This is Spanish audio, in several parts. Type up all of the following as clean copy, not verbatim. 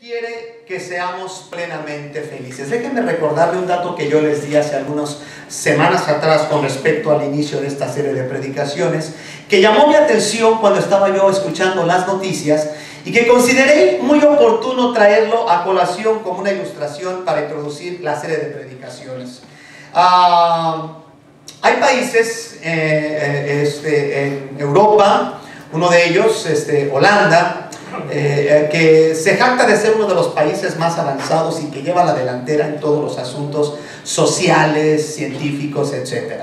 quiere que seamos plenamente felices. Déjenme recordarle un dato que yo les di hace algunas semanas atrás con respecto al inicio de esta serie de predicaciones, que llamó mi atención cuando estaba yo escuchando las noticias y que consideré muy oportuno traerlo a colación como una ilustración para introducir la serie de predicaciones. Hay países en Europa, uno de ellos, Holanda, que se jacta de ser uno de los países más avanzados y que lleva la delantera en todos los asuntos sociales, científicos, etc.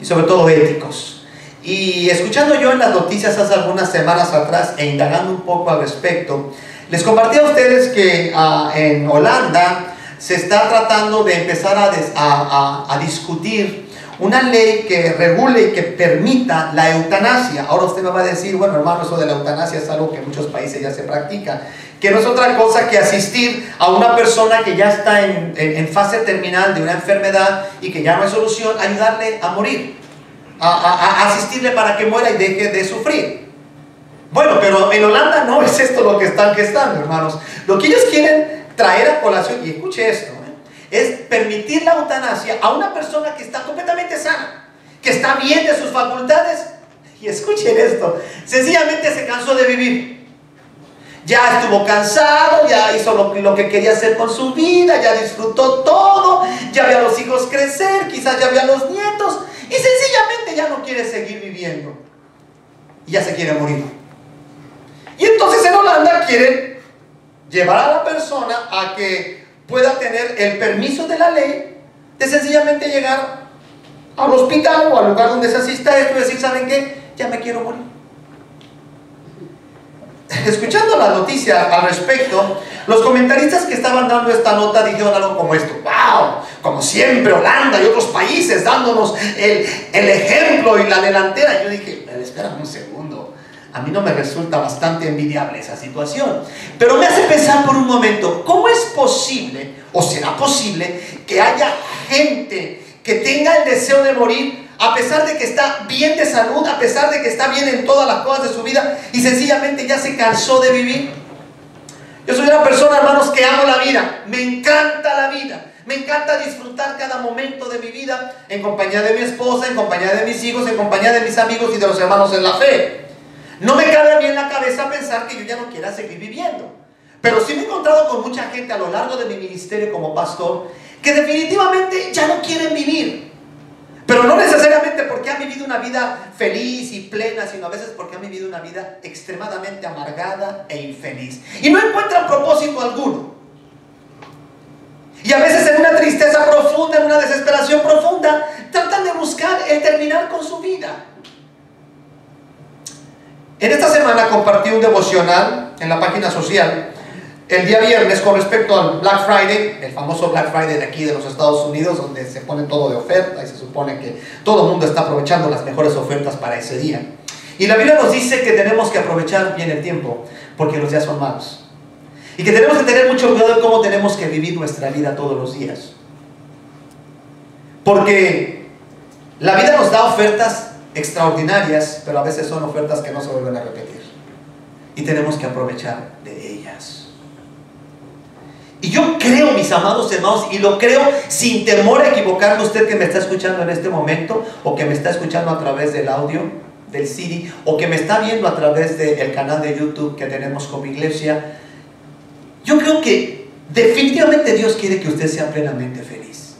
Y sobre todo éticos. Y escuchando yo en las noticias hace algunas semanas atrás e indagando un poco al respecto, les compartí a ustedes que en Holanda se está tratando de empezar a discutir una ley que regule y que permita la eutanasia. Ahora usted me va a decir, bueno hermano, eso de la eutanasia es algo que en muchos países ya se practica, que no es otra cosa que asistir a una persona que ya está en fase terminal de una enfermedad y que ya no hay solución, ayudarle a morir, a asistirle para que muera y deje de sufrir. Bueno, pero en Holanda no es esto lo que están gestando, hermanos. Lo que ellos quieren traer a colación, y escuche esto, es permitir la eutanasia a una persona que está completamente sana, que está bien de sus facultades, y escuchen esto, sencillamente se cansó de vivir, ya estuvo cansado, ya hizo lo que quería hacer con su vida, ya disfrutó todo, ya vio a los hijos crecer, quizás ya vio a los nietos, y sencillamente ya no quiere seguir viviendo, y ya se quiere morir. Y entonces en Holanda quieren llevar a la persona a que pueda tener el permiso de la ley de sencillamente llegar al hospital o al lugar donde se asista a esto y decir, ¿saben qué? Ya me quiero morir. Escuchando la noticia al respecto, los comentaristas que estaban dando esta nota dijeron algo como esto: ¡wow! Como siempre Holanda y otros países dándonos el ejemplo y la delantera. Yo dije, espera un segundo, a mí no me resulta bastante envidiable esa situación, pero me hace pensar por un momento, ¿cómo es posible, o será posible, que haya gente que tenga el deseo de morir a pesar de que está bien de salud, a pesar de que está bien en todas las cosas de su vida y sencillamente ya se cansó de vivir? Yo soy una persona, hermanos, que amo la vida, me encanta la vida. Me encanta disfrutar cada momento de mi vida en compañía de mi esposa, en compañía de mis hijos, en compañía de mis amigos y de los hermanos en la fe. No me cabe a mí en la cabeza pensar que yo ya no quiera seguir viviendo. Pero sí me he encontrado con mucha gente a lo largo de mi ministerio como pastor que definitivamente ya no quieren vivir. Pero no necesariamente porque han vivido una vida feliz y plena, sino a veces porque han vivido una vida extremadamente amargada e infeliz. Y no encuentran propósito alguno. Y a veces en una tristeza profunda, en una desesperación profunda, tratan de buscar el terminar con su vida. En esta semana compartí un devocional en la página social el día viernes con respecto al Black Friday, el famoso Black Friday de aquí de los Estados Unidos, donde se pone todo de oferta y se supone que todo el mundo está aprovechando las mejores ofertas para ese día. Y la Biblia nos dice que tenemos que aprovechar bien el tiempo, porque los días son malos. Y que tenemos que tener mucho cuidado en cómo tenemos que vivir nuestra vida todos los días. Porque la vida nos da ofertas extraordinarias, pero a veces son ofertas que no se vuelven a repetir. Y tenemos que aprovechar de ellas. Y yo creo, mis amados hermanos, y lo creo sin temor a equivocarme, usted que me está escuchando en este momento, o que me está escuchando a través del audio, del CD, o que me está viendo a través del canal de YouTube que tenemos como iglesia. Yo creo que definitivamente Dios quiere que usted sea plenamente feliz.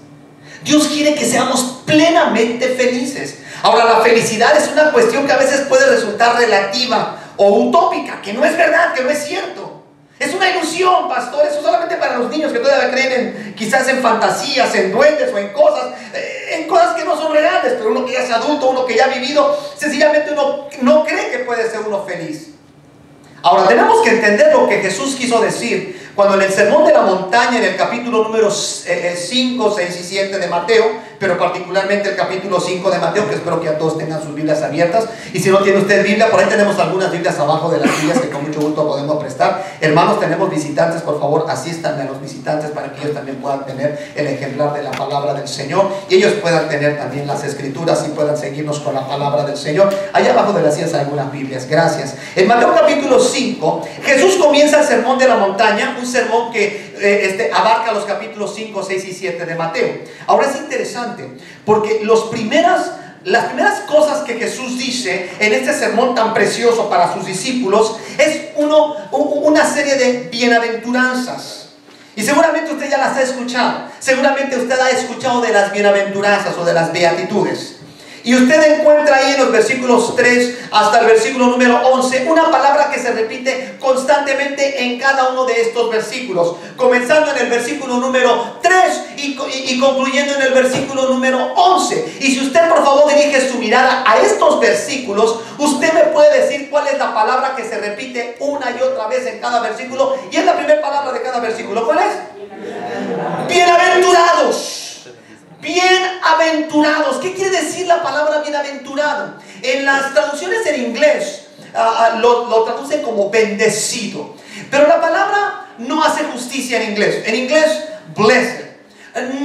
Dios quiere que seamos plenamente felices. Ahora, la felicidad es una cuestión que a veces puede resultar relativa o utópica, que no es verdad, que no es cierto. Es una ilusión, pastor. Eso solamente para los niños que todavía creen quizás en fantasías, en duendes o en cosas que no son reales. Pero uno que ya es adulto, uno que ya ha vivido, sencillamente uno no cree que puede ser uno feliz. Ahora, tenemos que entender lo que Jesús quiso decir cuando en el Sermón de la Montaña, en el capítulo número 5, 6 y 7 de Mateo, pero particularmente el capítulo 5 de Mateo, que espero que a todos tengan sus Biblias abiertas. Y si no tiene usted Biblia, por ahí tenemos algunas Biblias abajo de las Biblias que con mucho gusto podemos prestar. Hermanos, tenemos visitantes, por favor, asistan a los visitantes para que ellos también puedan tener el ejemplar de la palabra del Señor y ellos puedan tener también las Escrituras y puedan seguirnos con la palabra del Señor. Allá abajo de las sillas hay algunas Biblias, gracias. En Mateo capítulo 5, Jesús comienza el sermón de la montaña, un sermón que abarca los capítulos 5, 6 y 7 de Mateo. Ahora es interesante porque las primeras cosas que Jesús dice en este sermón tan precioso para sus discípulos es una serie de bienaventuranzas. Y seguramente usted ya las ha escuchado. Seguramente usted ha escuchado de las bienaventuranzas o de las beatitudes. Y usted encuentra ahí en los versículos 3 hasta el versículo número 11 una palabra que se repite constantemente en cada uno de estos versículos, comenzando en el versículo número 3 y concluyendo en el versículo número 11. Y si usted por favor dirige su mirada a estos versículos, usted me puede decir cuál es la palabra que se repite una y otra vez en cada versículo, y es la primera palabra de cada versículo. ¿Cuál es? Bienaventurados. Bienaventurados. ¿Qué quiere decir la palabra bienaventurado? En las traducciones en inglés lo traducen como bendecido, pero la palabra no hace justicia en inglés. En inglés, blessed.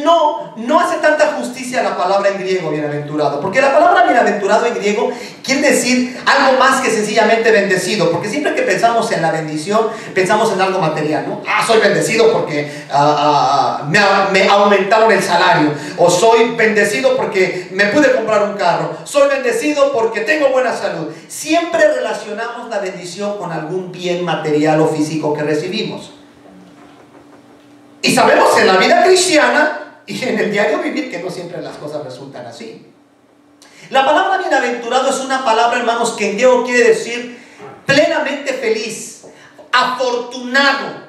No hace tanta justicia la palabra en griego bienaventurado, porque la palabra bienaventurado en griego quiere decir algo más que sencillamente bendecido, porque siempre que pensamos en la bendición pensamos en algo material, ¿no? Soy bendecido porque me aumentaron el salario, o soy bendecido porque me pude comprar un carro, soy bendecido porque tengo buena salud. Siempre relacionamos la bendición con algún bien material o físico que recibimos. Y sabemos en la vida cristiana y en el diario vivir que no siempre las cosas resultan así. La palabra bienaventurado es una palabra, hermanos, que en griego quiere decir plenamente feliz, afortunado,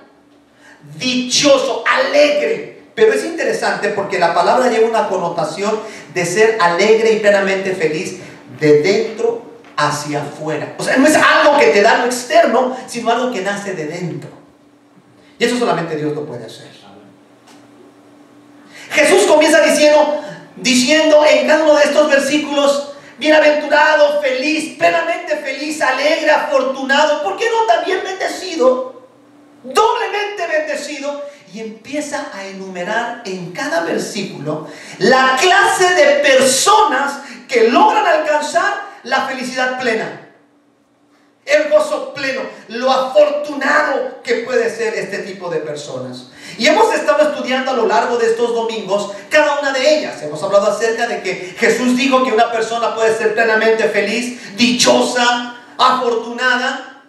dichoso, alegre. Pero es interesante porque la palabra lleva una connotación de ser alegre y plenamente feliz de dentro hacia afuera. O sea, no es algo que te da lo externo, sino algo que nace de dentro. Y eso solamente Dios lo puede hacer. Jesús comienza diciendo en cada uno de estos versículos: bienaventurado, feliz, plenamente feliz, alegre, afortunado, ¿por qué no también bendecido? Doblemente bendecido. Y empieza a enumerar en cada versículo la clase de personas que logran alcanzar la felicidad plena, el gozo pleno, lo afortunado que puede ser este tipo de personas. Y hemos estado estudiando a lo largo de estos domingos cada una de ellas. Hemos hablado acerca de que Jesús dijo que una persona puede ser plenamente feliz, dichosa, afortunada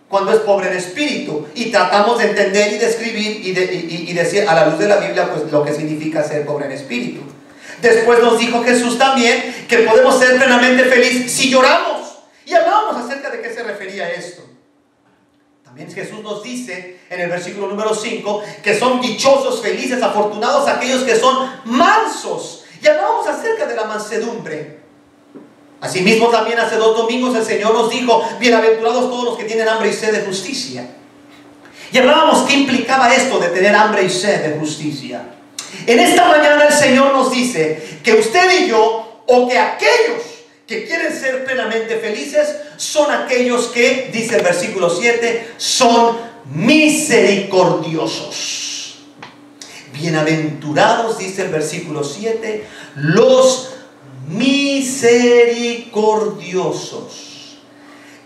cuando es pobre en espíritu. Y tratamos de entender y describir y decir a la luz de la Biblia pues lo que significa ser pobre en espíritu. Después nos dijo Jesús también que podemos ser plenamente felices si lloramos. Y hablábamos acerca de qué se refería a esto. También Jesús nos dice en el versículo número 5 que son dichosos, felices, afortunados aquellos que son mansos. Y hablábamos acerca de la mansedumbre. Asimismo también hace 2 domingos el Señor nos dijo: bienaventurados todos los que tienen hambre y sed de justicia. Y hablábamos qué implicaba esto de tener hambre y sed de justicia. En esta mañana el Señor nos dice que usted y yo, o que aquellos que quieren ser plenamente felices, son aquellos que, dice el versículo 7, son misericordiosos. Bienaventurados, dice el versículo 7, los misericordiosos.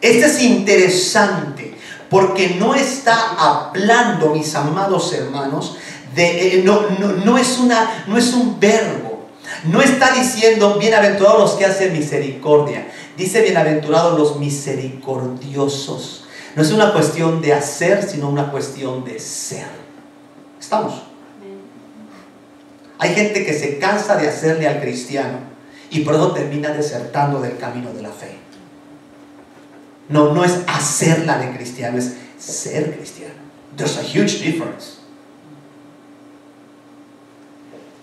Este es interesante porque no está hablando, mis amados hermanos, no es un verbo. No está diciendo bienaventurados los que hacen misericordia. Dice bienaventurados los misericordiosos. No es una cuestión de hacer, sino una cuestión de ser. ¿Estamos? Hay gente que se cansa de hacerle al cristiano y por eso termina desertando del camino de la fe. No es hacerla de cristiano, es ser cristiano. There's a huge difference.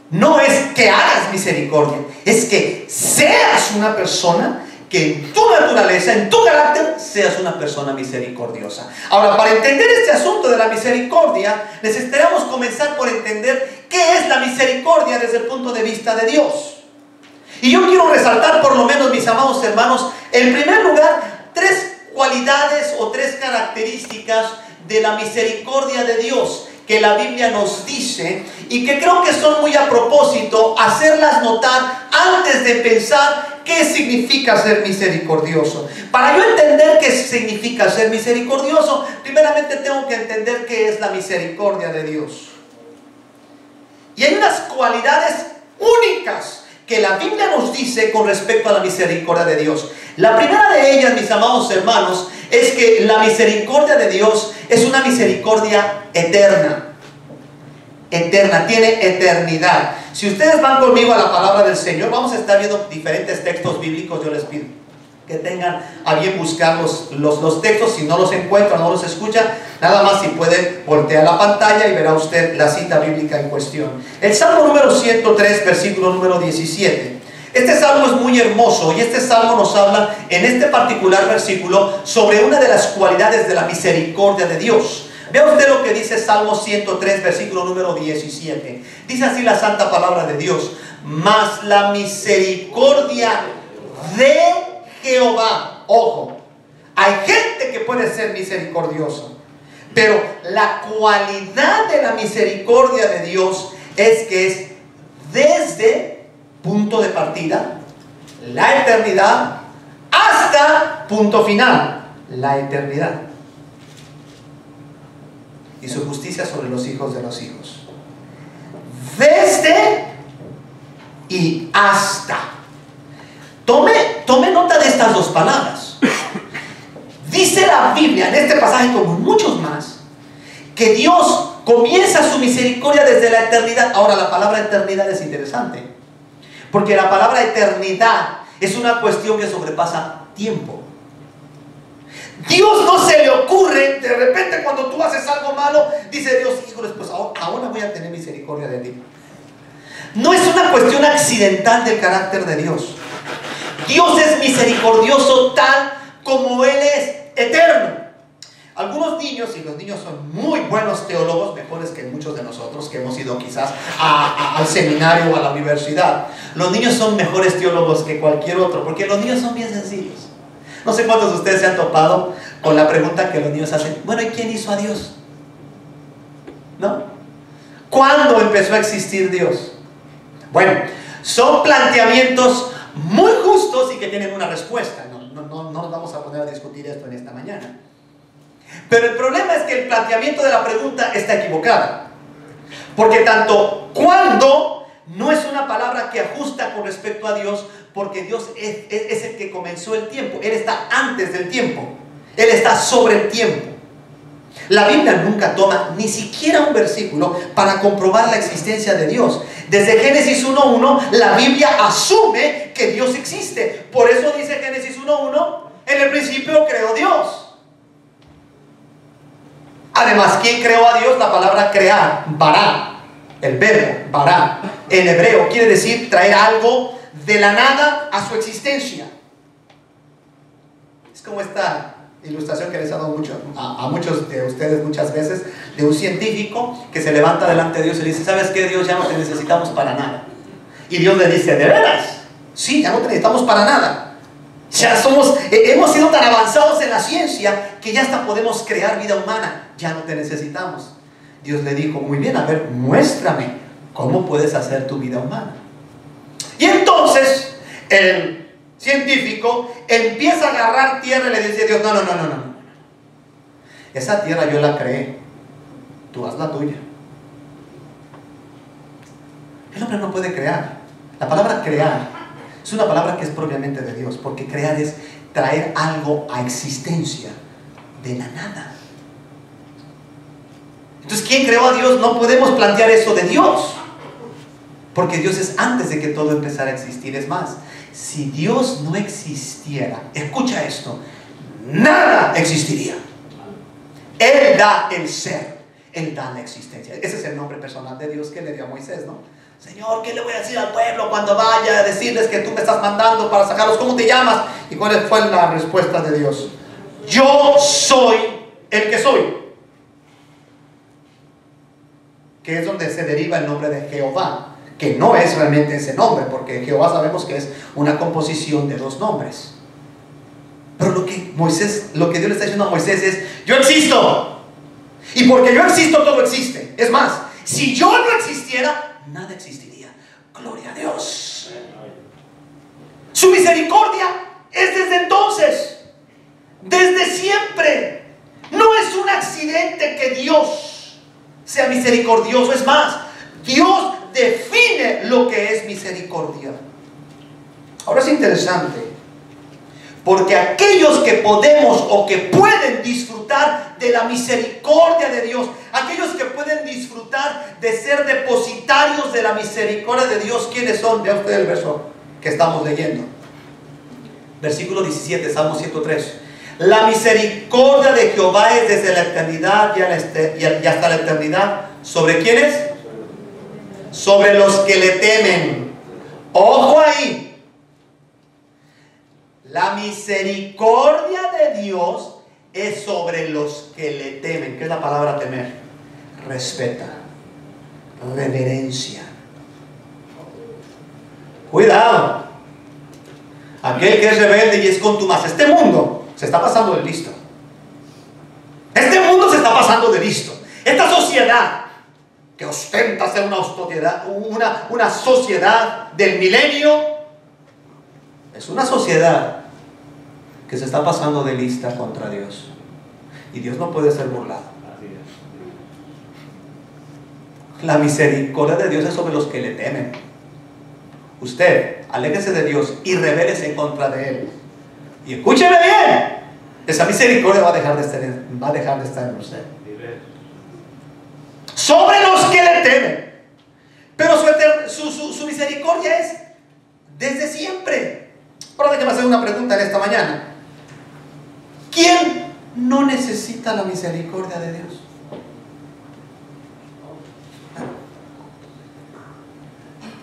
No es que hagas misericordia, es que seas una persona que en tu naturaleza, en tu carácter, seas una persona misericordiosa. Ahora, para entender este asunto de la misericordia, necesitamos comenzar por entender qué es la misericordia desde el punto de vista de Dios. Y yo quiero resaltar por lo menos, mis amados hermanos, en primer lugar, tres cualidades o tres características de la misericordia de Dios que la Biblia nos dice y que creo que son muy a propósito hacerlas notar antes de pensar qué significa ser misericordioso. Para yo entender qué significa ser misericordioso, primeramente tengo que entender qué es la misericordia de Dios. Y hay unas cualidades únicas que la Biblia nos dice con respecto a la misericordia de Dios. La primera de ellas, mis amados hermanos, es que la misericordia de Dios es una misericordia eterna. Eterna, tiene eternidad. Si ustedes van conmigo a la palabra del Señor, vamos a estar viendo diferentes textos bíblicos. Yo les pido que tengan a bien buscar los textos. Si no los encuentran, no los escuchan, nada más si puede voltear la pantalla y verá usted la cita bíblica en cuestión. El Salmo número 103, versículo número 17. Este salmo es muy hermoso y este salmo nos habla en este particular versículo sobre una de las cualidades de la misericordia de Dios. Vea usted lo que dice Salmo 103, versículo número 17. Dice así la santa palabra de Dios: mas la misericordia de Jehová. Ojo, hay gente que puede ser misericordioso, pero la cualidad de la misericordia de Dios es que es desde punto de partida, la eternidad, hasta punto final, la eternidad. Y su justicia sobre los hijos de los hijos. Desde y hasta. Tome nota de estas dos palabras. Dice la Biblia en este pasaje, como en muchos más, que Dios comienza su misericordia desde la eternidad. Ahora, la palabra eternidad es interesante, porque la palabra eternidad es una cuestión que sobrepasa tiempo. Dios no se le ocurre, de repente cuando tú haces algo malo, dice Dios, híjoles, pues ahora voy a tener misericordia de ti. No es una cuestión accidental del carácter de Dios. Dios es misericordioso tal como Él es eterno. Algunos niños, y los niños son muy buenos teólogos, mejores que muchos de nosotros que hemos ido quizás al seminario o a la universidad. Los niños son mejores teólogos que cualquier otro, porque los niños son bien sencillos. No sé cuántos de ustedes se han topado con la pregunta que los niños hacen: bueno, ¿y quién hizo a Dios? ¿No? ¿Cuándo empezó a existir Dios? Bueno, son planteamientos muy justos y que tienen una respuesta. No nos vamos a poner a discutir esto en esta mañana. Pero el problema es que el planteamiento de la pregunta está equivocada. Porque tanto cuándo no es una palabra que ajusta con respecto a Dios, porque Dios es el que comenzó el tiempo. Él está antes del tiempo. Él está sobre el tiempo. La Biblia nunca toma ni siquiera un versículo para comprobar la existencia de Dios. Desde Génesis 1:1 la Biblia asume que Dios existe. Por eso dice Génesis 1:1: en el principio creó Dios. Además, ¿quién creó a Dios? La palabra crear, bará, el verbo bará, en hebreo quiere decir traer algo de la nada a su existencia. Es como esta ilustración que les he dado a muchos de ustedes muchas veces, de un científico que se levanta delante de Dios y le dice: ¿sabes qué, Dios? Ya no te necesitamos para nada. Y Dios le dice: ¿de veras? Sí, ya no te necesitamos para nada. Ya hemos sido tan avanzados en la ciencia que ya hasta podemos crear vida humana. Ya no te necesitamos. Dios le dijo: muy bien, a ver, muéstrame cómo puedes hacer tu vida humana. Y entonces el científico empieza a agarrar tierra y le dice a Dios: no. Esa tierra yo la creé, tú haz la tuya. El hombre no puede crear. La palabra crear es una palabra que es propiamente de Dios, porque crear es traer algo a existencia de la nada. Entonces, ¿quién creó a Dios? No podemos plantear eso de Dios, porque Dios es antes de que todo empezara a existir. Es más, si Dios no existiera, escucha esto, nada existiría. Él da el ser, Él da la existencia. Ese es el nombre personal de Dios que le dio a Moisés, ¿no? Señor, ¿qué le voy a decir al pueblo cuando vaya a decirles que tú me estás mandando para sacarlos? ¿Cómo te llamas? ¿Y cuál fue la respuesta de Dios? Yo soy el que soy. Que es donde se deriva el nombre de Jehová, que no es realmente ese nombre, porque Jehová sabemos que es una composición de dos nombres. Pero lo que Dios le está diciendo a Moisés es: yo existo, y porque yo existo todo existe. Es más, si yo no existiera, nada existiría. Gloria a Dios. Su misericordia es desde entonces, desde siempre. No es un accidente que Dios sea misericordioso. Es más, Dios define lo que es misericordia. Ahora es interesante, porque aquellos que podemos o que pueden disfrutar de la misericordia de Dios, aquellos que pueden disfrutar de ser depositarios de la misericordia de Dios, ¿quiénes son? Vea usted el verso que estamos leyendo. Versículo 17, Salmo 103. La misericordia de Jehová es desde la eternidad y hasta la eternidad. ¿Sobre quiénes? Sobre los que le temen. Ojo ahí. La misericordia de Dios es sobre los que le temen. ¿Qué es la palabra temer? Respeta, reverencia. Cuidado. Aquel que es rebelde y es contumaz. Este mundo se está pasando de listo. Este mundo se está pasando de listo. Esta sociedad que ostenta ser una sociedad del milenio, es una sociedad que se está pasando de lista contra Dios. Y Dios no puede ser burlado. La misericordia de Dios es sobre los que le temen. Usted, aléjese de Dios y rebélese en contra de Él. Y escúcheme bien, esa misericordia va a dejar de estar en usted. Sobre los que le temen. Pero su misericordia es desde siempre. Ahora déjeme hacer una pregunta en esta mañana. ¿Quién no necesita la misericordia de Dios?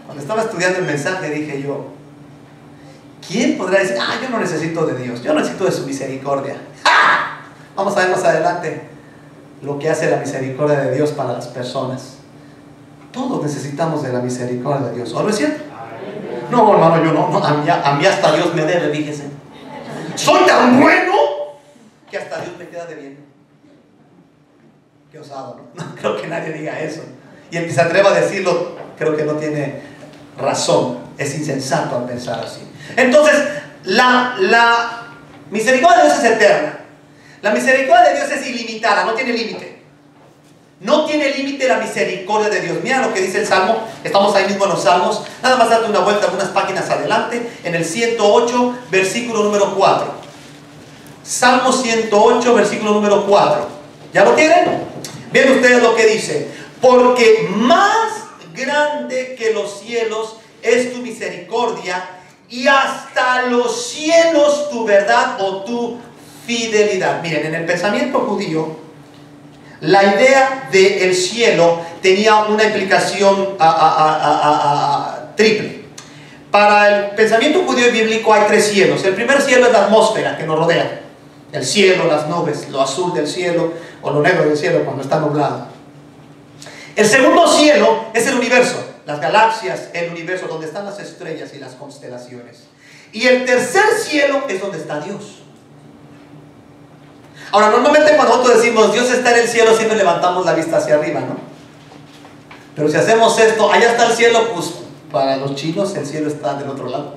Cuando estaba estudiando el mensaje dije yo, ¿quién podrá decir: yo no necesito de Dios, yo no necesito de su misericordia? ¡Ja! Vamos a ver más adelante lo que hace la misericordia de Dios para las personas. Todos necesitamos de la misericordia de Dios, ¿o no es cierto? No, hermano, yo no, a mí hasta Dios me debe, fíjese. Soy tan bueno que hasta Dios me queda debiendo. Qué osado, ¿no? No creo que nadie diga eso. Y el que se atreva a decirlo, creo que no tiene razón, es insensato al pensar así. Entonces, la misericordia de Dios es eterna. La misericordia de Dios es ilimitada, no tiene límite. No tiene límite la misericordia de Dios. Mira lo que dice el Salmo, estamos ahí mismo en los Salmos. Nada más date una vuelta unas páginas adelante, en el 108, versículo número 4. Salmo 108, versículo número 4. ¿Ya lo tienen? Vean ustedes lo que dice: porque más grande que los cielos es tu misericordia, y hasta los cielos tu verdad o tu fidelidad. Miren, en el pensamiento judío, la idea del cielo tenía una implicación triple. Para el pensamiento judío y bíblico hay tres cielos. El primer cielo es la atmósfera que nos rodea. El cielo, las nubes, lo azul del cielo o lo negro del cielo cuando está nublado. El segundo cielo es el universo, las galaxias, el universo, donde están las estrellas y las constelaciones. Y el tercer cielo es donde está Dios. Ahora, normalmente cuando nosotros decimos Dios está en el cielo, siempre levantamos la vista hacia arriba, ¿no? Pero si hacemos esto, allá está el cielo, pues para los chinos el cielo está del otro lado.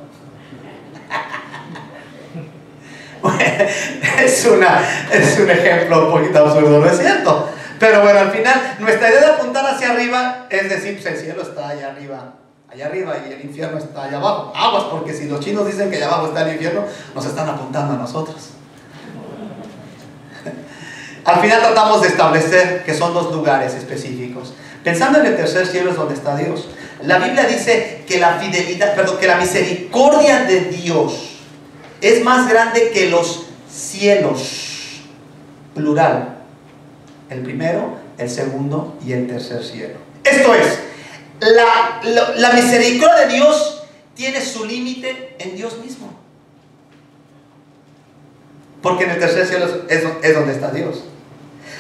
Es un ejemplo un poquito absurdo, ¿no es cierto? Pero bueno, al final nuestra idea de apuntar hacia arriba es decir, pues el cielo está allá arriba y el infierno está allá abajo. Aguas, porque si los chinos dicen que allá abajo está el infierno, nos están apuntando a nosotros. Al final tratamos de establecer que son dos lugares específicos. Pensando en el tercer cielo es donde está Dios. La Biblia dice que que la misericordia de Dios es más grande que los cielos, plural. El primero, el segundo y el tercer cielo. Esto es, la misericordia de Dios tiene su límite en Dios mismo. Porque en el tercer cielo es donde está Dios.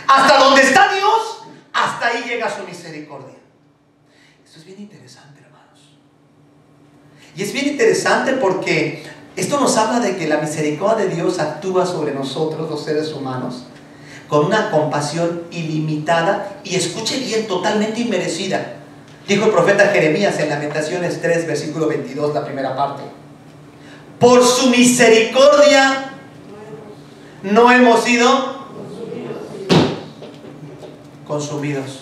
Hasta donde está Dios, hasta ahí llega su misericordia. Esto es bien interesante, hermanos. Y es bien interesante porque esto nos habla de que la misericordia de Dios actúa sobre nosotros, los seres humanos, con una compasión ilimitada y, escuche bien, totalmente inmerecida. Dijo el profeta Jeremías en Lamentaciones 3, versículo 22, la primera parte: por su misericordia no hemos sido consumidos.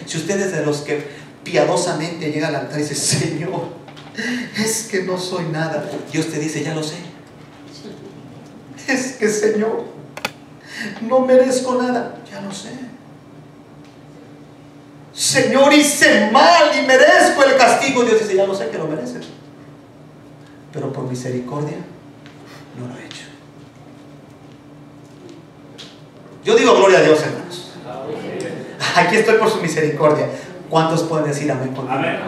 Si usted es de los que piadosamente llega al altar y dice: Señor, es que no soy nada, Dios te dice: ya lo sé. Es que, Señor, no merezco nada, ya lo sé. Señor, hice mal y merezco el castigo. Dios dice: ya lo sé que lo mereces, pero por misericordia no lo he hecho. Yo digo gloria a Dios, hermanos. Aquí estoy por su misericordia. ¿Cuántos pueden decir amén conmigo? Amén.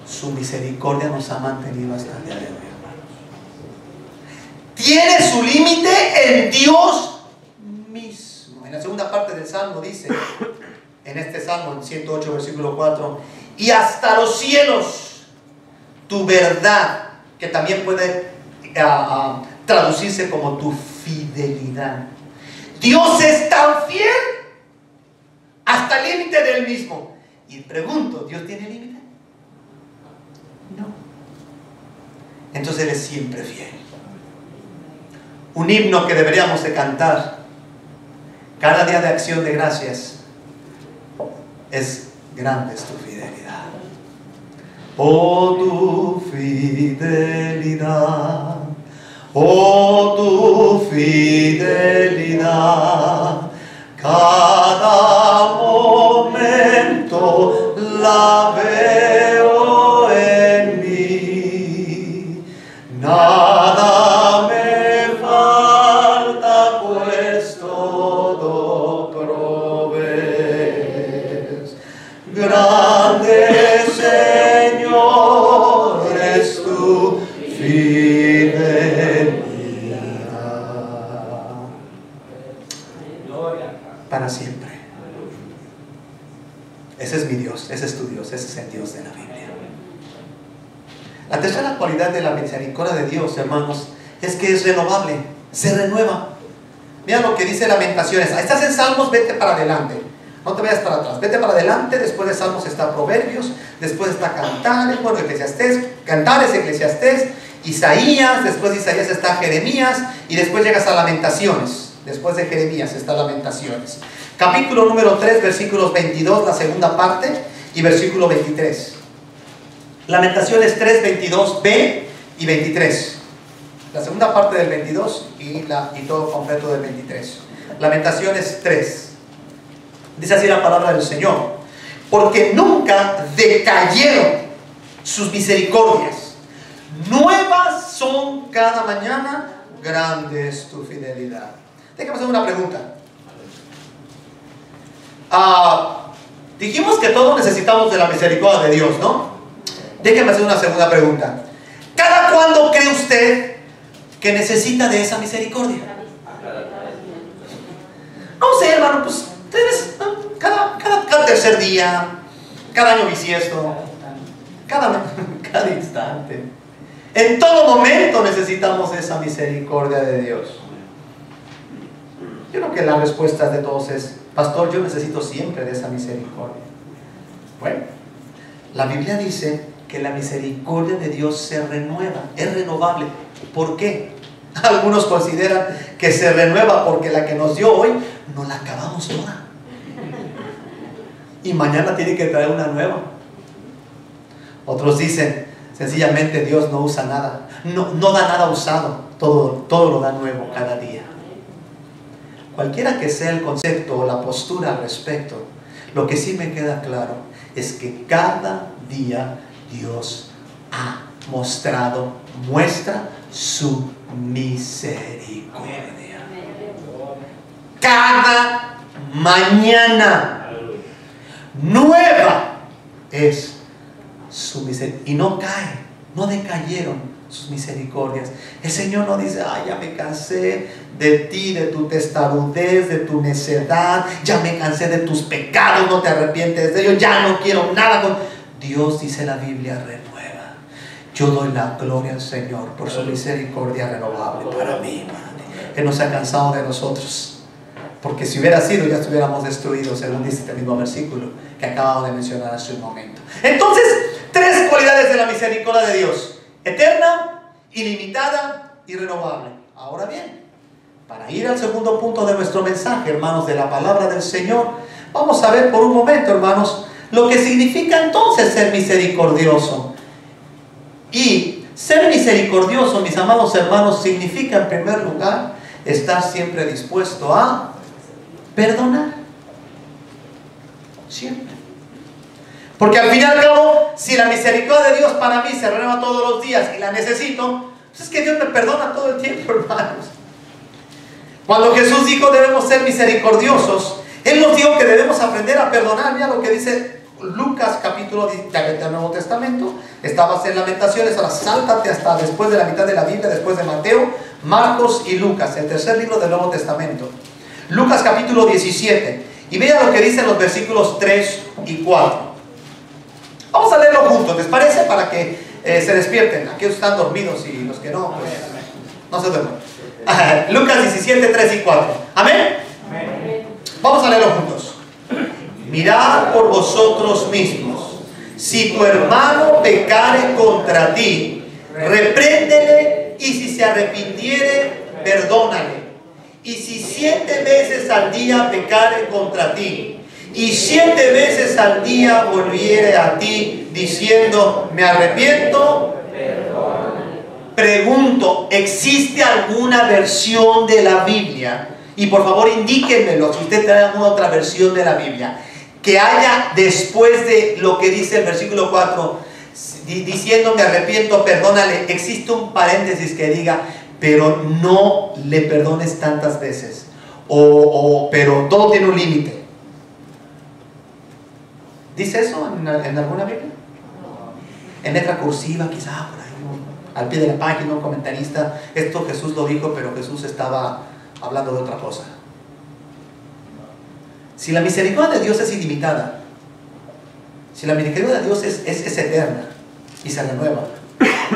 Su misericordia nos ha mantenido hasta el día de hoy, hermanos. Tiene su límite en Dios mismo. En la segunda parte del Salmo dice, en este Salmo, en 108, versículo 4: y hasta los cielos tu verdad, que también puede traducirse como tu fidelidad. Dios es tan fiel hasta el límite del mismo. Y pregunto, ¿Dios tiene límite? No. Entonces Él es siempre fiel. Un himno que deberíamos de cantar cada día de acción de gracias es: grande es tu fidelidad. Oh, tu fidelidad. Oh, tu fidelidad. Cada momento la veo en mí. Nada me falta, pues todo provees. Grande, Señor, es tu fidelidad. Para siempre. Ese es mi Dios, ese es tu Dios, ese es el Dios de la Biblia. La tercera cualidad de la misericordia de Dios, hermanos, es que es renovable, se renueva. Mira lo que dice Lamentaciones. Estás en Salmos, vete para adelante, no te vayas para atrás, vete para adelante. Después de Salmos está Proverbios, después está Cantares, bueno, Eclesiastés, Cantares, Eclesiastés, Isaías, después de Isaías está Jeremías, y después llegas a Lamentaciones. Después de Jeremías está Lamentaciones. Capítulo número 3, versículos 22, la segunda parte, y versículo 23. Lamentaciones 3, 22b y 23. La segunda parte del 22 y todo completo del 23. Lamentaciones 3. Dice así la palabra del Señor: porque nunca decayeron sus misericordias. Nuevas son cada mañana, grande es tu fidelidad. Déjame hacer una pregunta. Dijimos que todos necesitamos de la misericordia de Dios, ¿no? Déjame hacer una segunda pregunta. ¿Cada cuándo cree usted que necesita de esa misericordia? No sé, hermano, pues cada tercer día, cada año bisiesto, cada instante. En todo momento necesitamos esa misericordia de Dios. Yo creo que la respuesta de todos es: pastor, yo necesito siempre de esa misericordia. Bueno, la Biblia dice que la misericordia de Dios se renueva, es renovable. ¿Por qué? Algunos consideran que se renueva porque la que nos dio hoy no la acabamos toda, y mañana tiene que traer una nueva. Otros dicen: sencillamente Dios no usa nada, no da nada usado, todo lo da nuevo cada día. Cualquiera que sea el concepto o la postura al respecto, lo que sí me queda claro es que cada día Dios muestra su misericordia. Cada mañana nueva es su misericordia, y no cae, no decayeron sus misericordias. El Señor no dice: ay, ya me cansé de ti, de tu testarudez, de tu necedad, ya me cansé de tus pecados, no te arrepientes de ellos, ya no quiero nada con... Dios, dice la Biblia, renueva. Yo doy la gloria al Señor por su misericordia renovable para mí, Padre. Él no se ha cansado de nosotros, porque si hubiera sido ya estuviéramos destruidos, según dice este mismo versículo que acabamos de mencionar hace un momento. Entonces, tres cualidades de la misericordia de Dios: eterna, ilimitada y renovable. Ahora bien, para ir al segundo punto de nuestro mensaje, hermanos, de la palabra del Señor, vamos a ver por un momento, hermanos, lo que significa entonces ser misericordioso. Y ser misericordioso, mis amados hermanos, significa en primer lugar estar siempre dispuesto a perdonar. Siempre. Porque al fin y al cabo, si la misericordia de Dios para mí se renueva todos los días y la necesito, pues es que Dios me perdona todo el tiempo, hermanos. Cuando Jesús dijo debemos ser misericordiosos, Él nos dijo que debemos aprender a perdonar. Mira lo que dice Lucas capítulo 10 del Nuevo Testamento. Estabas en Lamentaciones, ahora sáltate hasta después de la mitad de la Biblia, después de Mateo, Marcos y Lucas, el tercer libro del Nuevo Testamento. Lucas capítulo 17. Y vea lo que dicen los versículos 3 y 4. Vamos a leerlo juntos, ¿les parece? Para que se despierten. Aquellos están dormidos y los que no, pues no se duerman. Lucas 17, 3 y 4. ¿Amén? Vamos a leerlo juntos. Mirad por vosotros mismos. Si tu hermano pecare contra ti, repréndele, y si se arrepintiere, perdónale. Y si 7 veces al día pecare contra ti, y 7 veces al día volviere a ti, diciendo, me arrepiento, perdónale. Pregunto, ¿existe alguna versión de la Biblia? Y por favor indíquenmelo, si usted trae alguna otra versión de la Biblia, que haya después de lo que dice el versículo 4, diciendo me arrepiento, perdónale, existe un paréntesis que diga, pero no le perdones tantas veces, pero todo tiene un límite. ¿Dice eso en alguna Biblia? En letra cursiva, quizá por ahí, ¿no? Al pie de la página, un comentarista, esto Jesús lo dijo, pero Jesús estaba hablando de otra cosa. Si la misericordia de Dios es ilimitada, si la misericordia de Dios es eterna y se renueva,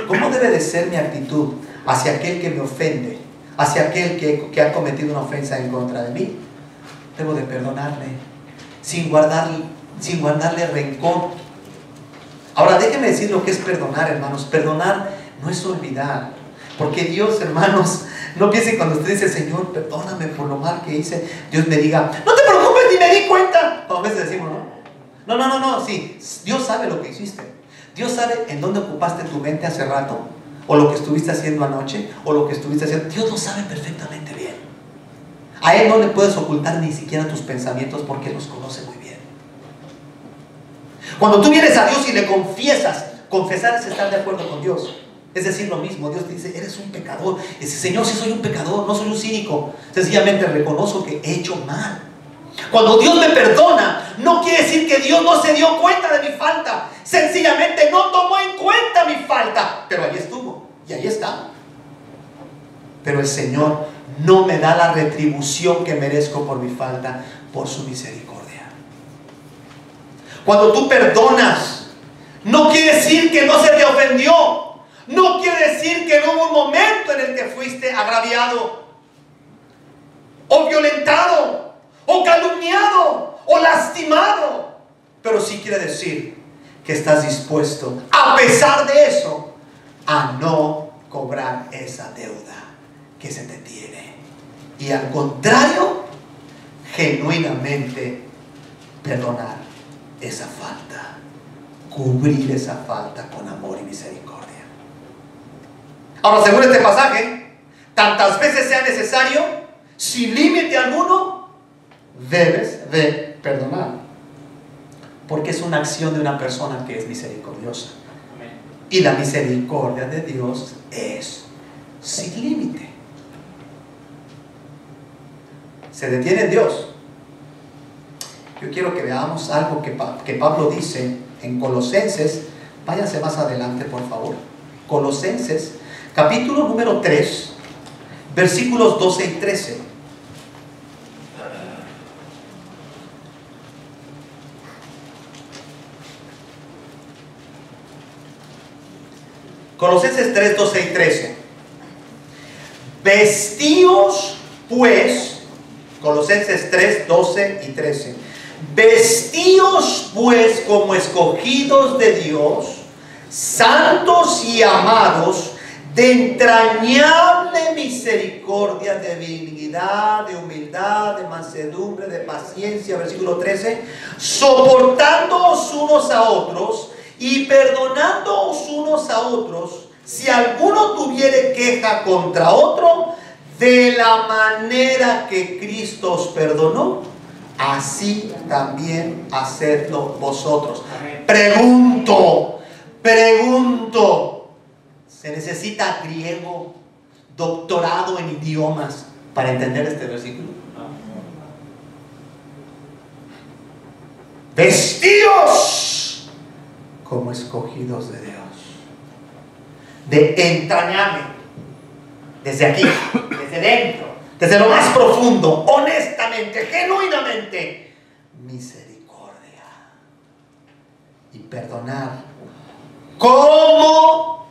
¿cómo debe de ser mi actitud hacia aquel que me ofende, hacia aquel que ha cometido una ofensa en contra de mí? Debo de perdonarle sin guardarle rencor. Ahora déjenme decir lo que es perdonar, hermanos. Perdonar no es olvidar, porque Dios, hermanos, no piensen cuando usted dice Señor, perdóname por lo mal que hice, Dios me diga, no te preocupes, ni me di cuenta. Como a veces decimos, no, sí, Dios sabe lo que hiciste. Dios sabe en dónde ocupaste tu mente hace rato, o lo que estuviste haciendo anoche, o lo que estuviste haciendo. Dios lo sabe perfectamente bien. A Él no le puedes ocultar ni siquiera tus pensamientos, porque Él los conoce muy bien. Cuando tú vienes a Dios y le confiesas, confesar es estar de acuerdo con Dios. Es decir, lo mismo. Dios te dice, eres un pecador. Y dice, Señor, sí soy un pecador, no soy un cínico. Sencillamente reconozco que he hecho mal. Cuando Dios me perdona, no quiere decir que Dios no se dio cuenta de mi falta. Sencillamente no tomó en cuenta mi falta. Pero ahí estuvo, y ahí está. Pero el Señor no me da la retribución que merezco por mi falta, por su misericordia. Cuando tú perdonas, no quiere decir que no se te ofendió. No quiere decir que no hubo un momento en el que fuiste agraviado, o violentado, o calumniado, o lastimado. Pero sí quiere decir que estás dispuesto, a pesar de eso, a no cobrar esa deuda que se te tiene. Y al contrario, genuinamente perdonar esa falta, cubrir esa falta con amor y misericordia. Ahora, según este pasaje, tantas veces sea necesario, sin límite alguno, debes de perdonar, porque es una acción de una persona que es misericordiosa. Y la misericordia de Dios es sin límite. Se detiene en Dios. Yo quiero que veamos algo que Pablo dice en Colosenses. Váyanse más adelante, por favor. Colosenses, capítulo número 3, versículos 12 y 13. Colosenses 3, 12 y 13. Vestíos pues, Colosenses 3, 12 y 13. Vestíos pues como escogidos de Dios, santos y amados, de entrañable misericordia, de benignidad, de humildad, de mansedumbre, de paciencia, versículo 13, soportándoos unos a otros y perdonándoos unos a otros, si alguno tuviere queja contra otro, de la manera que Cristo os perdonó, así también hacedlo vosotros. Pregunto, ¿se necesita griego, doctorado en idiomas para entender este versículo? Vestíos como escogidos de Dios, de entrañable, desde aquí, desde dentro, desde lo más profundo, honestamente, genuinamente, misericordia y perdonar como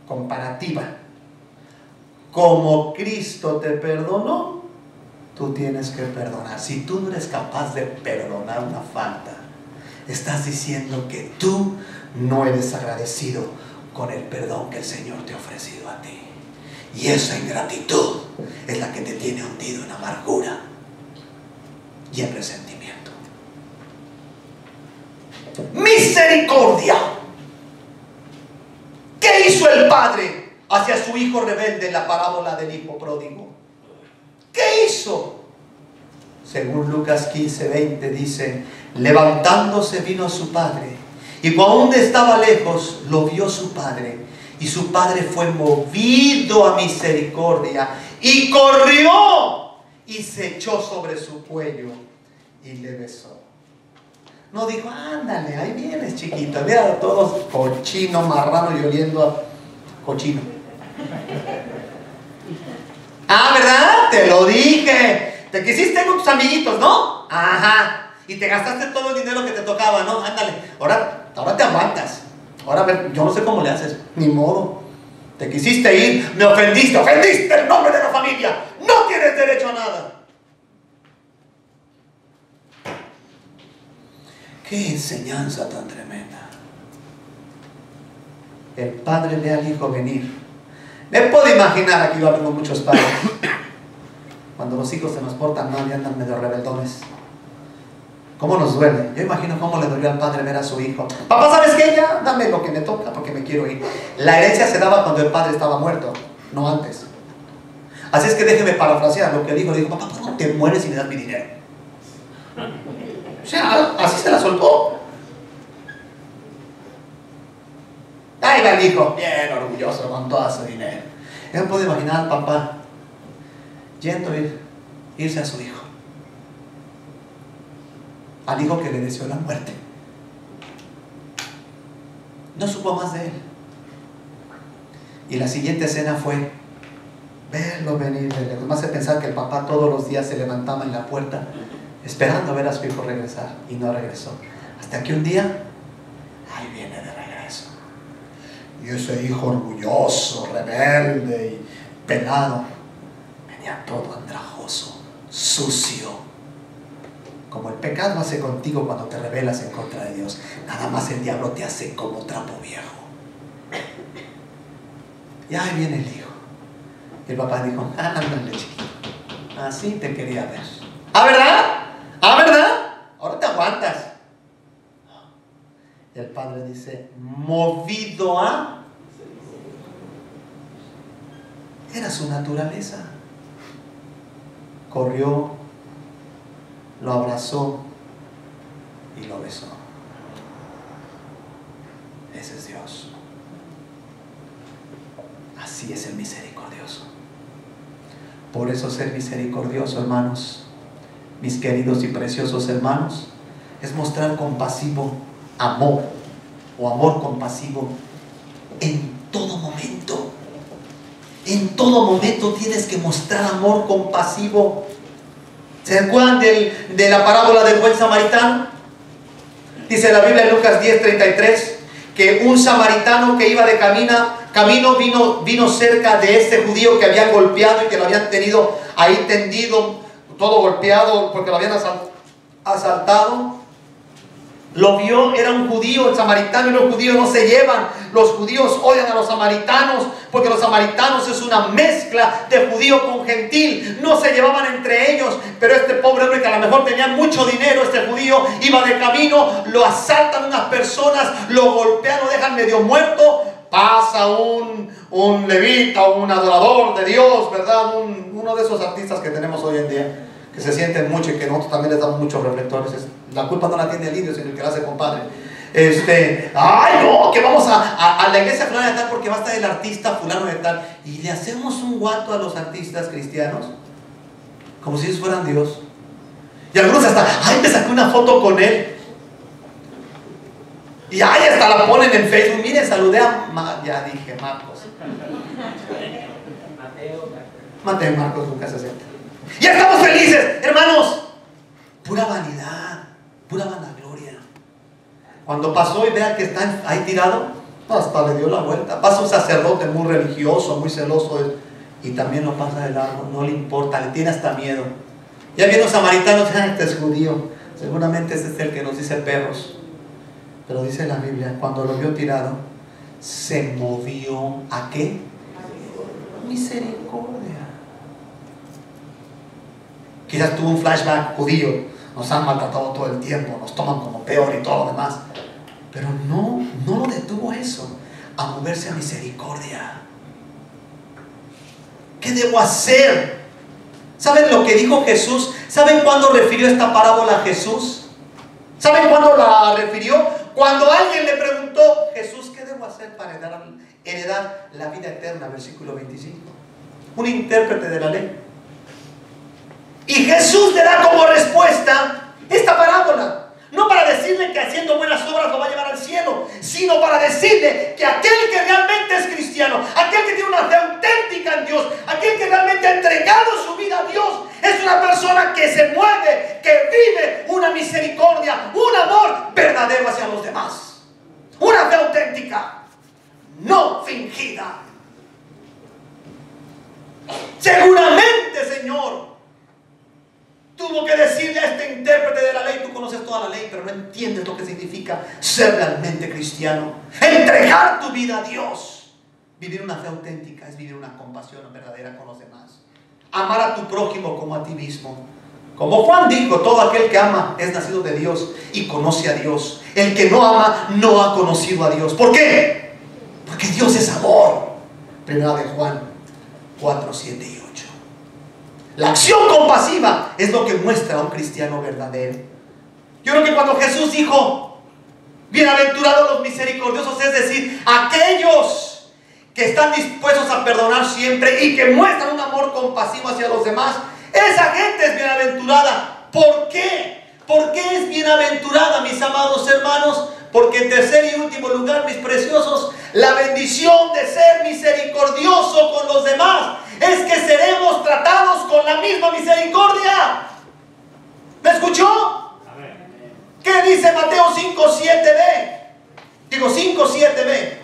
comparativa. Como Cristo te perdonó, tú tienes que perdonar. Si tú no eres capaz de perdonar una falta, estás diciendo que tú no eres agradecido con el perdón que el Señor te ha ofrecido a ti. Y esa ingratitud es la que te tiene hundido en amargura y en resentimiento. Misericordia. ¿Qué hizo el padre hacia su hijo rebelde en la parábola del hijo pródigo? ¿Qué hizo? Según Lucas 15, 20 dice: levantándose vino a su padre, y cuando aún estaba lejos, lo vio su padre, y su padre fue movido a misericordia, y corrió, y se echó sobre su cuello, y le besó. No dijo: ándale, ahí vienes, chiquito. Mira, todos cochino, marrano y oliendo a cochino. Ah, ¿verdad? Te lo dije. Te quisiste con tus amiguitos, ¿no? Ajá. Y te gastaste todo el dinero que te tocaba, ¿no? Ándale. Ahora te aguantas. Ahora, a ver, yo no sé cómo le haces. Ni modo. Te quisiste ir, me ofendiste. Ofendiste el nombre de la familia. No tienes derecho a nada. ¡Qué enseñanza tan tremenda! El padre ve al hijo venir. Me puedo imaginar, aquí va habiendo muchos padres, cuando los hijos se nos portan mal y andan medio rebeldones. ¿Cómo nos duele? Yo imagino cómo le dolió al padre ver a su hijo. Papá, ¿sabes qué? Ya dame lo que me toca porque me quiero ir. La herencia se daba cuando el padre estaba muerto, no antes. Así es que déjeme parafrasear lo que el hijo le dijo: papá, ¿por qué no te mueres y me das mi dinero? O sea, así se la soltó. Ahí va el hijo, bien orgulloso con todo su dinero. Yo me puedo imaginar al papá yendo a irse a su hijo, al hijo que le deseó la muerte. No supo más de él. Y la siguiente escena fue verlo venir de lejos. Me hace pensar que el papá todos los días se levantaba en la puerta esperando ver a su hijo regresar, y no regresó. Hasta que un día, ahí viene de regreso. Y ese hijo orgulloso, rebelde y pelado, venía todo andrajoso, sucio. Como el pecado hace contigo cuando te rebelas en contra de Dios. Nada más el diablo te hace como trapo viejo. Y ahí viene el hijo. Y el papá dijo: ándale, chiquito, así te quería ver. ¿Ah, verdad? ¿Ah, verdad? Ahora te aguantas. Y el padre dice: movido a... Era su naturaleza. Corrió, lo abrazó y lo besó. Ese es Dios. Así es el misericordioso. Por eso ser misericordioso, hermanos, mis queridos y preciosos hermanos, es mostrar compasivo amor, o amor compasivo en todo momento. En todo momento tienes que mostrar amor compasivo. ¿Se acuerdan de la parábola del buen samaritano? Dice la Biblia en Lucas 10:33 que un samaritano que iba de camino vino cerca de este judío que habían golpeado y que lo habían tenido ahí tendido, todo golpeado porque lo habían asaltado. Lo vio, era un judío, el samaritano y los judíos no se llevan. Los judíos odian a los samaritanos porque los samaritanos es una mezcla de judío con gentil. No se llevaban entre ellos, pero este pobre hombre que a lo mejor tenía mucho dinero, este judío iba de camino, lo asaltan unas personas, lo golpean, lo dejan medio muerto. Pasa un levita o un adorador de Dios, ¿verdad? Uno de esos artistas que tenemos hoy en día, que se sienten mucho y que nosotros también les damos muchos reflectores. La culpa no la tiene el indio, sino el que la hace compadre. Ay no, que vamos a la iglesia fulana de tal porque va a estar el artista fulano de tal. Y le hacemos un guato a los artistas cristianos, como si ellos fueran Dios. Y algunos hasta, ay, me saqué una foto con él. Y ay, hasta la ponen en Facebook. Miren, saludé a ya dije Marcos. Mateo, Marcos, Lucas 60. Ya estamos felices, hermanos. Pura vanidad, pura vanagloria. Cuando pasó y vea que está ahí tirado, hasta le dio la vuelta. Pasa un sacerdote muy religioso, muy celoso, y también lo pasa de largo, no le importa, le tiene hasta miedo. Ya vienen los samaritanos, este es judío, seguramente este es el que nos dice perros. Pero dice la Biblia, cuando lo vio tirado, se movió ¿a qué? Misericordia. Quizás tuvo un flashback judío, nos han maltratado todo el tiempo, nos toman como peor y todo lo demás. Pero no lo detuvo eso, a moverse a misericordia. ¿Qué debo hacer? ¿Saben lo que dijo Jesús? ¿Saben cuándo refirió esta parábola a Jesús? ¿Saben cuándo la refirió? Cuando alguien le preguntó, Jesús, ¿qué debo hacer para heredar la vida eterna? Versículo 25. Un intérprete de la ley. Y Jesús le da como respuesta esta parábola. No para decirle que haciendo buenas obras lo va a llevar al cielo, sino para decirle que aquel que realmente es cristiano, aquel que tiene una fe auténtica en Dios, aquel que realmente ha entregado su vida a Dios, es una persona que se mueve, que vive una misericordia, un amor verdadero hacia los demás. Una fe auténtica, no fingida. Seguramente, Señor, tuvo que decirle a este intérprete de la ley, tú conoces toda la ley, pero no entiendes lo que significa ser realmente cristiano. Entregar tu vida a Dios. Vivir una fe auténtica es vivir una compasión verdadera con los demás. Amar a tu prójimo como a ti mismo. Como Juan dijo, todo aquel que ama es nacido de Dios y conoce a Dios. El que no ama no ha conocido a Dios. ¿Por qué? Porque Dios es amor. Primera de Juan 4, 7 y 8. La acción compasiva es lo que muestra a un cristiano verdadero. Yo creo que cuando Jesús dijo, bienaventurados los misericordiosos, es decir, aquellos que están dispuestos a perdonar siempre y que muestran un amor compasivo hacia los demás, esa gente es bienaventurada. ¿Por qué? ¿Por qué es bienaventurada, mis amados hermanos? Porque en tercer y último lugar, mis preciosos, la bendición de ser misericordioso con los demás es que seremos tratados con la misma misericordia. ¿Me escuchó? ¿Qué dice Mateo 5:7b? Digo 5:7b.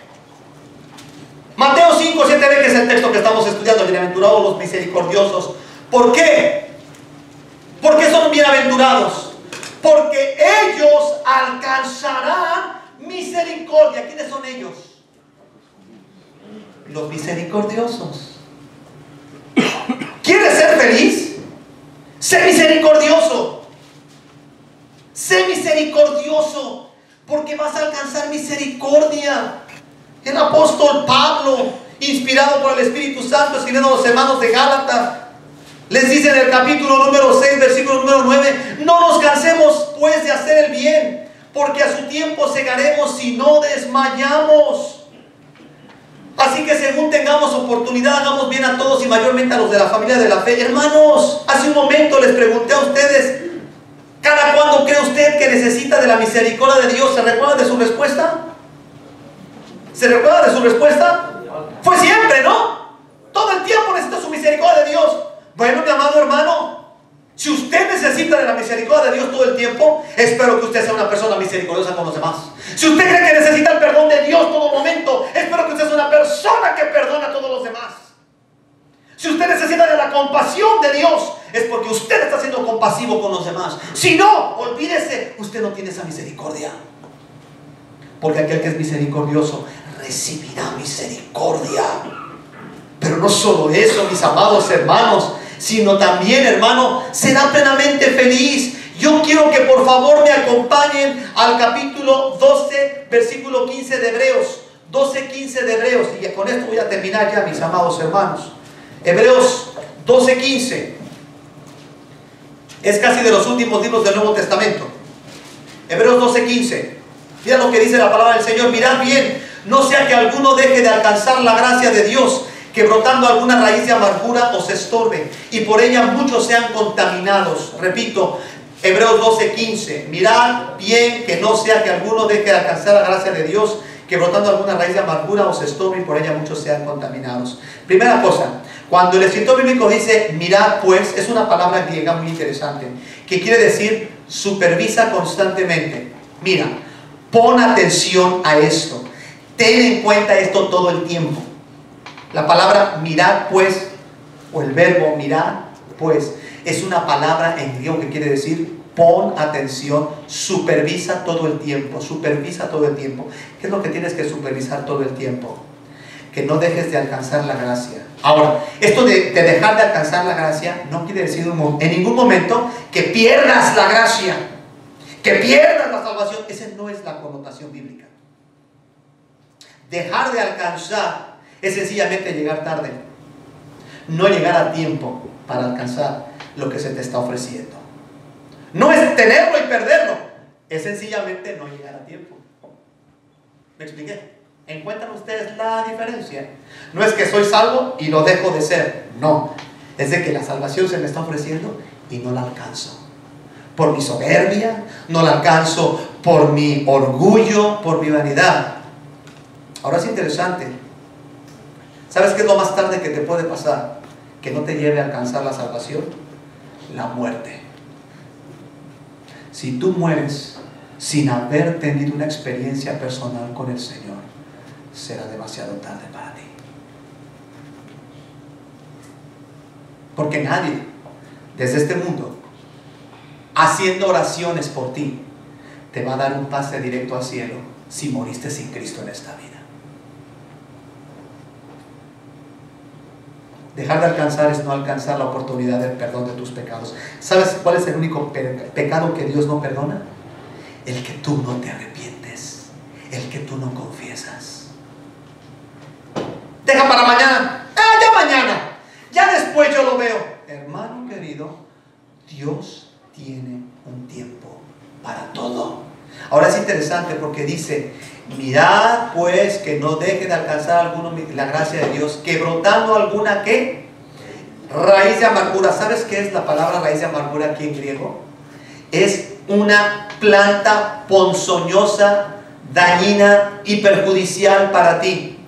Mateo 5:7b, que es el texto que estamos estudiando, bienaventurados los misericordiosos. ¿Por qué? ¿Por qué son bienaventurados? Porque ellos alcanzarán misericordia. ¿Quiénes son ellos? Los misericordiosos. ¿Quieres ser feliz? Sé misericordioso. Sé misericordioso, porque vas a alcanzar misericordia. El apóstol Pablo, inspirado por el Espíritu Santo, escribiendo a los hermanos de Gálatas, les dice en el capítulo número 6, versículo número 9: no nos cansemos pues de hacer el bien, porque a su tiempo segaremos si no desmayamos. Así que según tengamos oportunidad, hagamos bien a todos y mayormente a los de la familia de la fe. Hermanos, hace un momento les pregunté a ustedes, ¿cada cuándo cree usted que necesita de la misericordia de Dios? ¿Se recuerda de su respuesta? ¿Se recuerda de su respuesta? Fue siempre, ¿no? Todo el tiempo necesita su misericordia de Dios. Bueno, mi amado hermano, si usted necesita de la misericordia de Dios todo el tiempo, espero que usted sea una persona misericordiosa con los demás. Si usted cree que necesita el perdón de Dios todo momento, espero que usted sea una persona Si usted necesita de la compasión de Dios, es porque usted está siendo compasivo con los demás. Si no, olvídese, usted no tiene esa misericordia. Porque aquel que es misericordioso recibirá misericordia. Pero no solo eso, mis amados hermanos, sino también, hermano, será plenamente feliz. Yo quiero que por favor me acompañen al capítulo 12, versículo 15 de Hebreos. 12:15 de Hebreos. Y con esto voy a terminar ya, mis amados hermanos. Hebreos 12:15. Es casi de los últimos libros del Nuevo Testamento. Hebreos 12:15. Mira lo que dice la palabra del Señor. Mirad bien, no sea que alguno deje de alcanzar la gracia de Dios, que brotando alguna raíz de amargura os estorbe, y por ella muchos sean contaminados. Repito, Hebreos 12:15. Mirad bien que no sea que alguno deje de alcanzar la gracia de Dios, que brotando alguna raíz de amargura os estorbe, y por ella muchos sean contaminados. Primera cosa, cuando el escritor bíblico dice mirad pues, es una palabra griega muy interesante, que quiere decir supervisa constantemente. Mira, pon atención a esto, ten en cuenta esto todo el tiempo. La palabra mirad pues, o el verbo mirad pues, es una palabra en griego que quiere decir pon atención, supervisa todo el tiempo, supervisa todo el tiempo. ¿Qué es lo que tienes que supervisar todo el tiempo? Que no dejes de alcanzar la gracia. Ahora, esto de dejar de alcanzar la gracia no quiere decir en ningún momento que pierdas la gracia, que pierdas la salvación. Esa no es la connotación bíblica. Dejar de alcanzar es sencillamente llegar tarde, no llegar a tiempo para alcanzar lo que se te está ofreciendo. No es tenerlo y perderlo, es sencillamente no llegar a tiempo. ¿Me expliqué? ¿Encuentran ustedes la diferencia? No es que soy salvo y lo dejo de ser, no. Es de que la salvación se me está ofreciendo y no la alcanzo. Por mi soberbia, no la alcanzo por mi orgullo, por mi vanidad. Ahora es interesante. ¿Sabes qué es lo más tarde que te puede pasar? Que no te lleve a alcanzar la salvación. La muerte. Si tú mueres sin haber tenido una experiencia personal con el Señor, será demasiado tarde para ti. Porque nadie, desde este mundo, haciendo oraciones por ti, te va a dar un pase directo al cielo si moriste sin Cristo en esta vida. Dejar de alcanzar es no alcanzar la oportunidad del perdón de tus pecados. ¿Sabes cuál es el único pecado que Dios no perdona? El que tú no te arrepientes, el que tú no confiesas. Deja para mañana. Ya mañana, ya después yo lo veo. Hermano querido, Dios tiene un tiempo para todo. Ahora es interesante porque dice, mirad pues que no deje de alcanzar alguno la gracia de Dios, que brotando alguna ¿qué? Raíz de amargura. ¿Sabes qué es la palabra raíz de amargura aquí en griego? Es una planta ponzoñosa, dañina y perjudicial para ti.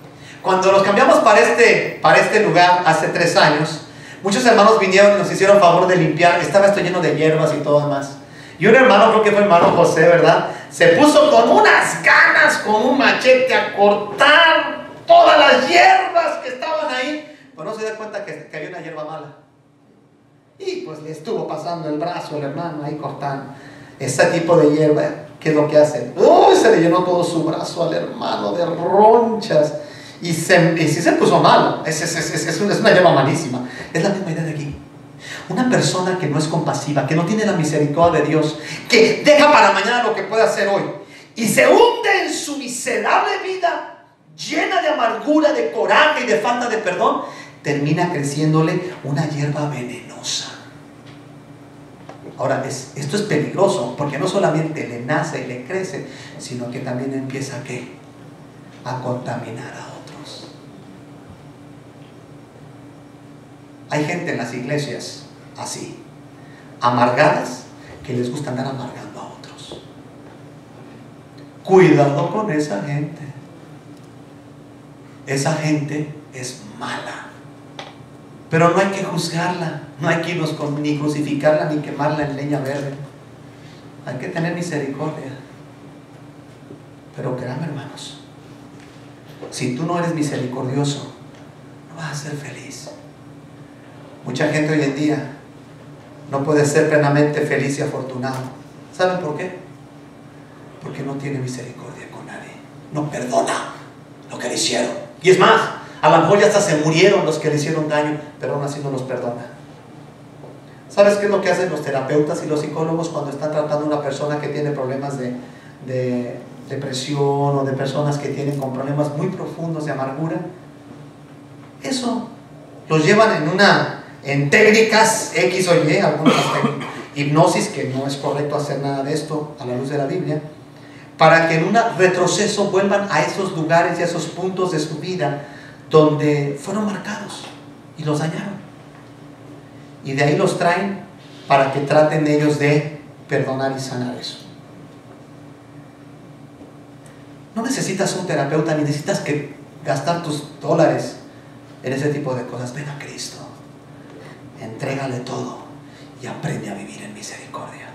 Cuando nos cambiamos para este lugar hace 3 años, muchos hermanos vinieron y nos hicieron favor de limpiar. Estaba esto lleno de hierbas y todo demás. Y un hermano, creo que fue el hermano José, ¿verdad? Se puso con unas ganas, con un machete a cortar todas las hierbas que estaban ahí. Pues no se da cuenta que había una hierba mala. Y pues le estuvo pasando el brazo al hermano ahí cortando. Ese tipo de hierba, ¿qué es lo que hace? ¡Uy! Se le llenó todo su brazo al hermano de ronchas. Y sí se puso malo. Es una hierba malísima. Es la misma idea de aquí. Una persona que no es compasiva, que no tiene la misericordia de Dios, que deja para mañana lo que puede hacer hoy y se hunde en su miserable vida llena de amargura, de coraje y de falta de perdón, termina creciéndole una hierba venenosa. Ahora, esto es peligroso porque no solamente le nace y le crece, sino que también empieza a contaminar a otros. Hay gente en las iglesias así, amargadas, que les gusta andar amargando a otros. Cuidado con esa gente. Esa gente es mala. Pero no hay que juzgarla, no hay que ni crucificarla ni quemarla en leña verde. Hay que tener misericordia. Pero créanme, hermanos, si tú no eres misericordioso, no vas a ser feliz. Mucha gente hoy en día no puede ser plenamente feliz y afortunado. ¿Saben por qué? Porque no tiene misericordia con nadie. No perdona lo que le hicieron. Y es más, a lo mejor ya hasta se murieron los que le hicieron daño, pero aún así no los perdona. ¿Sabes qué es lo que hacen los terapeutas y los psicólogos cuando están tratando a una persona que tiene problemas de depresión, o de personas que tienen con problemas muy profundos de amargura? Eso los llevan en técnicas X o Y, algunas hipnosis, que no es correcto hacer nada de esto a la luz de la Biblia, para que en un retroceso vuelvan a esos lugares y a esos puntos de su vida donde fueron marcados y los dañaron. Y de ahí los traen para que traten ellos de perdonar y sanar eso. No necesitas un terapeuta, ni necesitas gastar tus dólares en ese tipo de cosas. Ven a Cristo, entrégale todo y aprende a vivir en misericordia.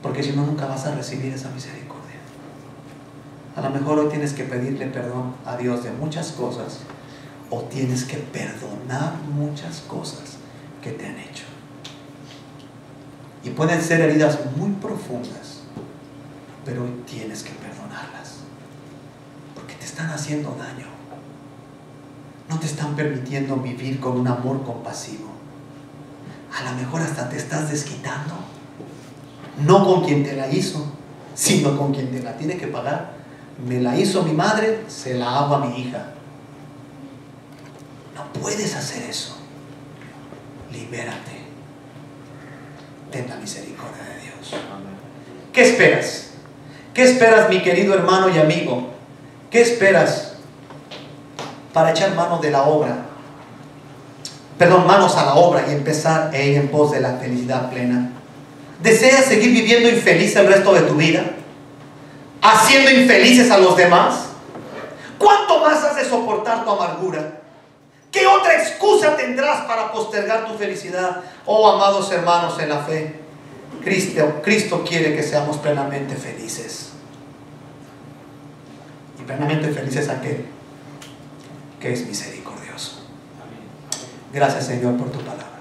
Porque si no, nunca vas a recibir esa misericordia. A lo mejor hoy tienes que pedirle perdón a Dios de muchas cosas, o tienes que perdonar muchas cosas que te han hecho. Y pueden ser heridas muy profundas, pero hoy tienes que perdonarlas, porque te están haciendo daño. No te están permitiendo vivir con un amor compasivo. A lo mejor hasta te estás desquitando, no con quien te la hizo, sino con quien te la tiene que pagar. Me la hizo mi madre, se la hago a mi hija. No puedes hacer eso. Libérate. Ten la misericordia de Dios. ¿Qué esperas? ¿Qué esperas, mi querido hermano y amigo? ¿Qué esperas para echar mano de la obra? Manos a la obra y empezar a ir en pos de la felicidad plena. ¿Deseas seguir viviendo infeliz el resto de tu vida? ¿Haciendo infelices a los demás? ¿Cuánto más has de soportar tu amargura? ¿Qué otra excusa tendrás para postergar tu felicidad? Oh, amados hermanos en la fe, Cristo quiere que seamos plenamente felices. Y plenamente felices aquel que es misericordioso. Gracias, Señor, por tu palabra.